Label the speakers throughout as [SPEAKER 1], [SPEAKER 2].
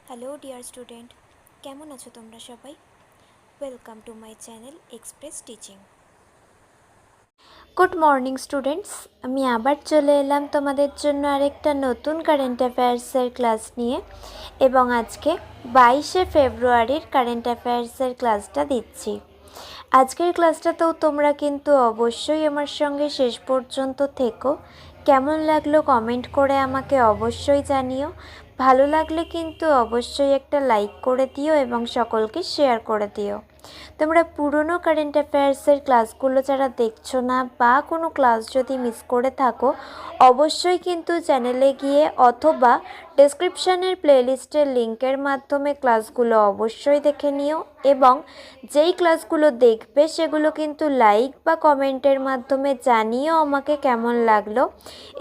[SPEAKER 1] Hello dear student, কেমন আছো তোমরা সবাই? Welcome to my channel express teaching. Good morning students, আমি আবার চলে এলাম তোমাদের জন্য আরেকটা নতুন কারেন্ট অ্যাফেয়ার্সের ক্লাস নিয়ে এবং আজকে 22শে ফেব্রুয়ারির কারেন্ট অ্যাফেয়ার্সের ক্লাসটা দিচ্ছি। আজকের ক্লাসটাতেও তোমরা কিন্তু অবশ্যই আমার সঙ্গে শেষ পর্যন্ত থেকো। কেমন লাগলো কমেন্ট করে আমাকে অবশ্যই জানিও। ভালো লাগলে কিন্তু অবশ্যই একটা লাইক করে দিও এবং সকলকে শেয়ার করে দিও। তোমরা পুরনো কারেন্ট অ্যাফেয়ার্সের ক্লাসগুলো যারা দেখছো না বা কোনো ক্লাস যদি মিস করে থাকো, অবশ্যই কিন্তু চ্যানেলে গিয়ে অথবা ডেসক্রিপশানের প্লেলিস্টের লিঙ্কের মাধ্যমে ক্লাসগুলো অবশ্যই দেখে নিও এবং যেই ক্লাসগুলো দেখবে সেগুলো কিন্তু লাইক বা কমেন্টের মাধ্যমে জানিও আমাকে কেমন লাগলো।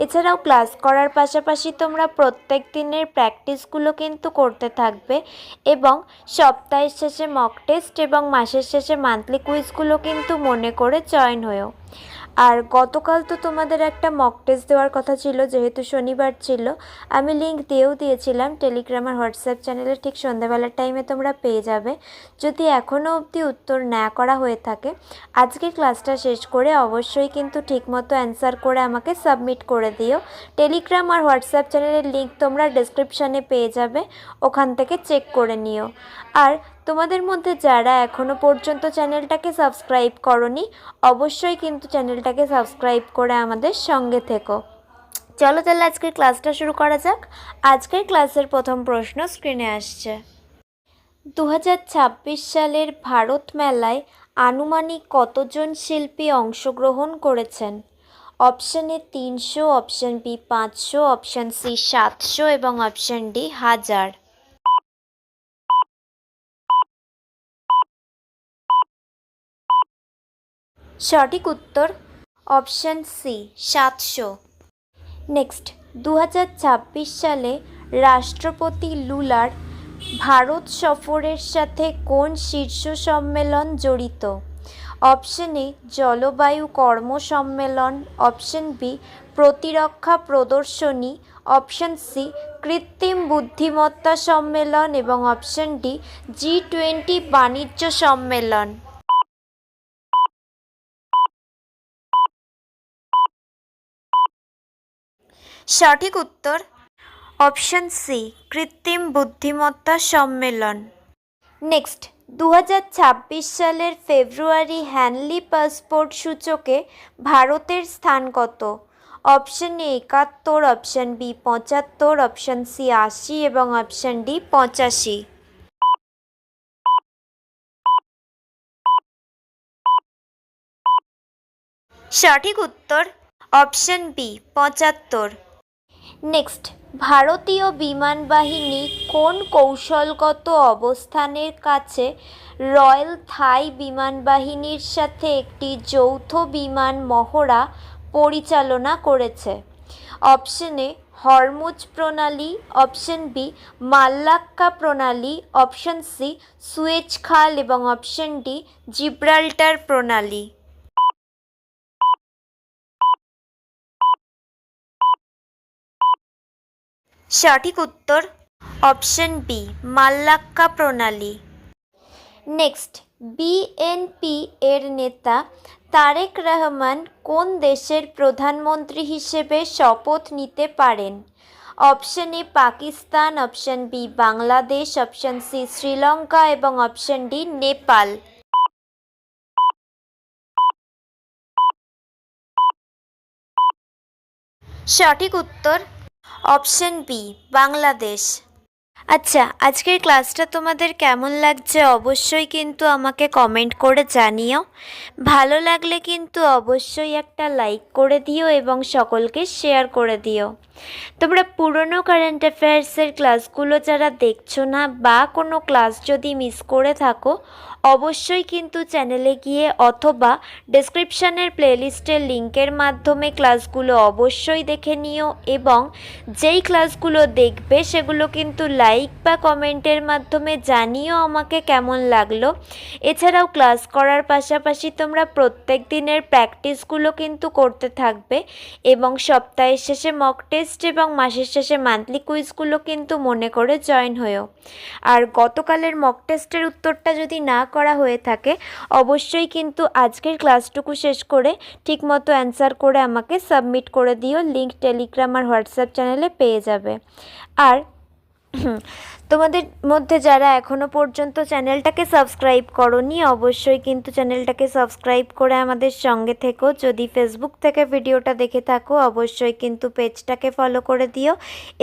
[SPEAKER 1] এছাড়াও ক্লাস করার পাশাপাশি তোমরা প্রত্যেক দিনের প্র্যাকটিসগুলো কিন্তু করতে থাকবে এবং সপ্তাহের শেষে মক টেস্ট এবং মাসের শেষে মান্থলি কুইজগুলো কিন্তু মনে করে জয়েন হয়েও। আর গতকাল তো তোমাদের একটা মক টেস্ট দেওয়ার কথা ছিল, যেহেতু শনিবার ছিল। আমি লিঙ্ক দিয়েও দিয়েছিলাম টেলিগ্রাম আর হোয়াটসঅ্যাপ চ্যানেলে, ঠিক সন্ধ্যাবেলার টাইমে তোমরা পেয়ে যাবে। যদি এখনও অবধি উত্তর না করা হয়ে থাকে, আজকের ক্লাসটা শেষ করে অবশ্যই কিন্তু ঠিকমতো অ্যান্সার করে আমাকে সাবমিট করে দিও। টেলিগ্রাম আর হোয়াটসঅ্যাপ চ্যানেলের লিঙ্ক তোমরা ডেসক্রিপশানে পেয়ে যাবে, ওখান থেকে চেক করে নিও। আর তোমাদের মধ্যে যারা এখনও পর্যন্ত চ্যানেলটাকে সাবস্ক্রাইব করোনি, অবশ্যই কিন্তু চ্যানেলটাকে সাবস্ক্রাইব করে আমাদের সঙ্গে থেকো। চলো তাহলে আজকের ক্লাসটা শুরু করা যাক। আজকের ক্লাসের প্রথম প্রশ্ন স্ক্রিনে আসছে। 2026 সালের ভারত মেলায় আনুমানিক কতজন শিল্পী অংশগ্রহণ করেছেন? Option A 300, option B 500, option C 700 এবং অপশন ডি 1000। সঠিক উত্তর অপশন সি 700। নেক্সট, 2026 সালে রাষ্ট্রপতি লুলার ভারত সফরের সাথে কোন শীর্ষ সম্মেলন জড়িত? অপশন এ জলবায়ু কর্ম সম্মেলন, অপশন বি প্রতিরক্ষা প্রদর্শনী, অপশন সি কৃত্রিম বুদ্ধিমত্তা সম্মেলন এবং অপশন ডি G20 বাণিজ্য সম্মেলন। সঠিক উত্তর অপশন সি কৃত্রিম বুদ্ধিমত্তা সম্মেলন। নেক্সট, 2026 সালের ফেব্রুয়ারি হ্যানলি পাসপোর্ট সূচকে ভারতের স্থান কত? Option A 71, option B 75, option C 80 এবং অপশন ডি 85। সঠিক উত্তর অপশন বি 75। নেক্সট, ভারতীয় বিমান বাহিনী কোন কৌশলগত অবস্থানের কাছে রয়্যাল থাই বিমান বাহিনীর সাথে একটি যৌথ বিমান মহড়া পরিচালনা করেছে? অপশন এ হরমুজ প্রণালী, অপশন বি মাল্লাক্কা প্রণালী, অপশন সি সুয়েজ খাল এবং অপশন ডি জিব্রাল্টার প্রণালী। সঠিক উত্তর অপশন বি মাল্লাক্কা প্রণালী। নেক্সট, বিএনপি এর নেতা তারেক রহমান কোন দেশের প্রধানমন্ত্রী হিসেবে শপথ নিতে পারেন? Option A Pakistan, option B Bangladesh, option C Sri Lanka এবং অপশন ডি নেপাল। সঠিক উত্তর অপশন বি বাংলাদেশ। আচ্ছা, আজকের ক্লাসটা তোমাদের কেমন লাগছে অবশ্যই কিন্তু আমাকে কমেন্ট করে জানিও। ভালো লাগলে কিন্তু অবশ্যই একটা লাইক করে দিও এবং সকলকে শেয়ার করে দিও। তোমরা পুরনো কারেন্ট অ্যাফেয়ার্সের ক্লাসগুলো যারা দেখছো না বা কোনো ক্লাস যদি মিস করে থাকো, অবশ্যই কিন্তু চ্যানেলে গিয়ে অথবা ডেসক্রিপশানের প্লেলিস্টের লিঙ্কের মাধ্যমে ক্লাসগুলো অবশ্যই দেখে নিও এবং যেই ক্লাসগুলো দেখবে সেগুলো কিন্তু লাইক বা কমেন্টের মাধ্যমে জানিও আমাকে কেমন লাগলো। এছাড়াও ক্লাস করার পাশাপাশি তোমরা প্রত্যেক দিনের প্র্যাকটিসগুলো কিন্তু করতে থাকবে এবং সপ্তাহের শেষে মক টেস্ট টেস্ট এবং মাসের শেষে মান্থলি কুইজগুলো কিন্তু মনে করে জয়েন হয়েও। আর গতকালের মক টেস্টের উত্তরটা যদি না করা হয়ে থাকে অবশ্যই কিন্তু আজকের ক্লাসটুকু শেষ করে ঠিকমতো অ্যান্সার করে আমাকে সাবমিট করে দিও। লিঙ্ক টেলিগ্রাম আর হোয়াটসঅ্যাপ চ্যানেলে পেয়ে যাবে। আর তোমাদের মধ্যে যারা এখনও পর্যন্ত চ্যানেলটাকে সাবস্ক্রাইব করোনি অবশ্যই কিন্তু চ্যানেলটাকে সাবস্ক্রাইব করে আমাদের সঙ্গে থেকো। যদি ফেসবুক থেকে ভিডিওটা দেখে থাকো অবশ্যই কিন্তু পেজটাকে ফলো করে দিও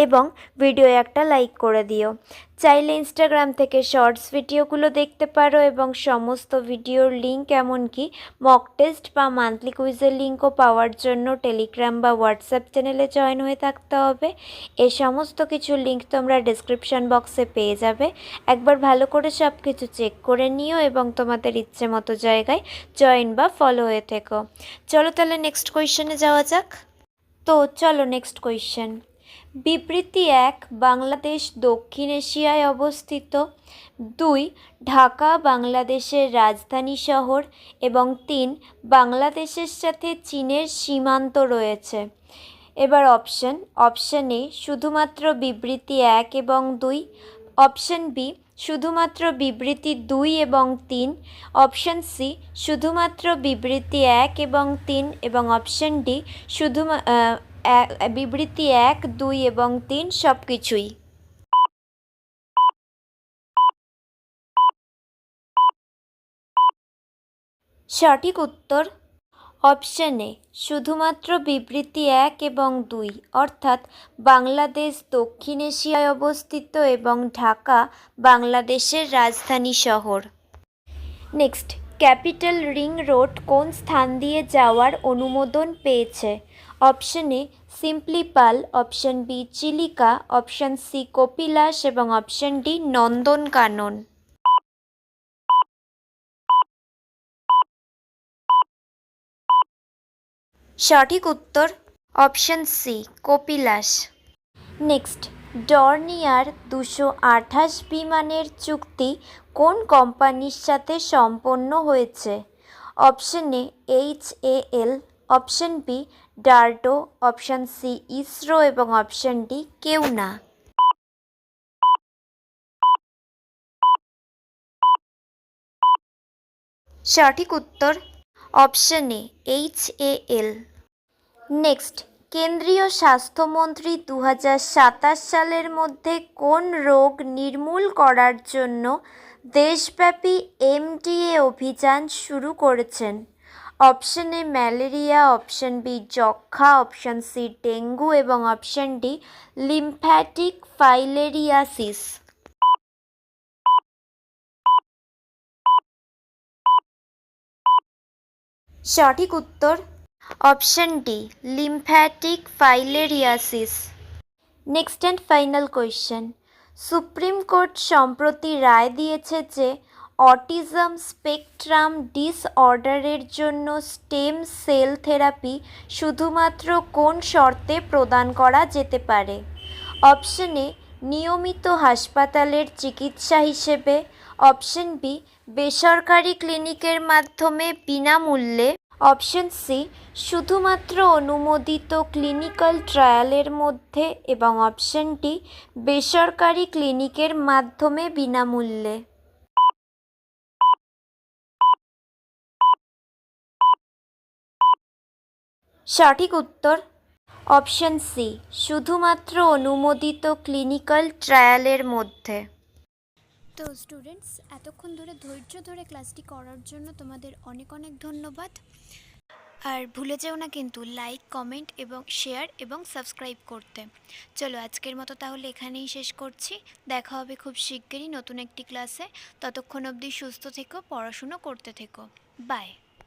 [SPEAKER 1] এবং ভিডিও একটা লাইক করে দিও। চাইলে ইনস্টাগ্রাম থেকে শর্টস ভিডিওগুলো দেখতে পারো এবং সমস্ত ভিডিওর লিঙ্ক এমনকি মক টেস্ট বা মান্থলি কুইজের লিঙ্কও পাওয়ার জন্য টেলিগ্রাম বা হোয়াটসঅ্যাপ চ্যানেলে জয়েন হয়ে থাকতে হবে। এই সমস্ত কিছুর লিঙ্ক তোমরা ডেসক্রিপশন বক্সে পেয়ে যাবে। একবার ভালো করে সব কিছু চেক করে নিও এবং তোমাদের ইচ্ছে মতো জায়গায় জয়েন বা ফলো হয়ে থেকো। চলো তাহলে নেক্সট কোয়েশ্চেনে যাওয়া যাক। তো চলো নেক্সট কোয়েশ্চেন। বিবৃতি 1 বাংলাদেশ দক্ষিণ এশিয়ায় অবস্থিত। 2 ঢাকা বাংলাদেশের রাজধানী শহর এবং 3 বাংলাদেশের সাথে চীনের সীমান্ত রয়েছে। এবার অপশন এ শুধুমাত্র বিবৃতি 1 এবং 2, অপশন বি শুধুমাত্র বিবৃতি 2 এবং 3, অপশন সি শুধুমাত্র বিবৃতি 1 এবং 3 এবং অপশন ডি বিবৃতি 1, 2 এবং 3 সব কিছুই। সঠিক উত্তর অপশন এ শুধুমাত্র বিবৃতি 1 এবং 2 অর্থাৎ বাংলাদেশ দক্ষিণ এশিয়ায় অবস্থিত এবং ঢাকা বাংলাদেশের রাজধানী শহর। নেক্সট, ক্যাপিটাল রিং রোড কোন স্থান দিয়ে যাওয়ার অনুমোদন পেয়েছে? Option A Simlipal, option B Chilika, option C Kapilas এবং অপশন ডি নন্দনকানন। সঠিক উত্তর option C Kapilas. Next, Dornier 228 বিমানের চুক্তি কোন কোম্পানির সাথে সম্পন্ন হয়েছে? Option A HAL, option B DRDO, option C ISRO এবং অপশন ডি কেউ না। সঠিক উত্তর অপশন এ HAL। নেক্সট, কেন্দ্রীয় স্বাস্থ্যমন্ত্রী 2027 সালের মধ্যে কোন রোগ নির্মূল করার জন্য দেশব্যাপী MDA অভিযান শুরু করেছেন? Option A malaria, option B যক্ষ্মা, অপশন সি ডেঙ্গু এবং অপশন ডি লিম্ফ্যাটিক ফাইলেরিয়াসিস। সঠিক উত্তর option D lymphatic filariasis. Next and final question. Supreme court সম্প্রতি রায় দিয়েছে যে অটিজম স্পেকট্রাম ডিসঅর্ডারের জন্য স্টেম সেল থেরাপি শুধুমাত্র কোন শর্তে প্রদান করা যেতে পারে? অপশন এ নিয়মিত হাসপাতালের চিকিৎসা হিসেবে, অপশন বি বেসরকারি ক্লিনিকের মাধ্যমে বিনামূল্যে, অপশন সি শুধুমাত্র অনুমোদিত ক্লিনিক্যাল ট্রায়ালের মধ্যে এবং অপশন ডি বেসরকারি ক্লিনিকের মাধ্যমে বিনামূল্যে। সঠিক উত্তর অপশন সি শুধুমাত্র অনুমোদিত ক্লিনিক্যাল ট্রায়ালের মধ্যে।
[SPEAKER 2] তো স্টুডেন্টস, এতক্ষণ ধরে ধৈর্য ধরে ক্লাসটি করার জন্য তোমাদের অনেক অনেক ধন্যবাদ। আর ভুলে যেও না কিন্তু লাইক, কমেন্ট এবং শেয়ার এবং সাবস্ক্রাইব করতে। চলো আজকের মতো তাহলে এখানেই শেষ করছি। দেখা হবে খুব শিগগিরই নতুন একটি ক্লাসে। ততক্ষণ অবধি সুস্থ থেকো, পড়াশুনো করতে থেকো। বাই।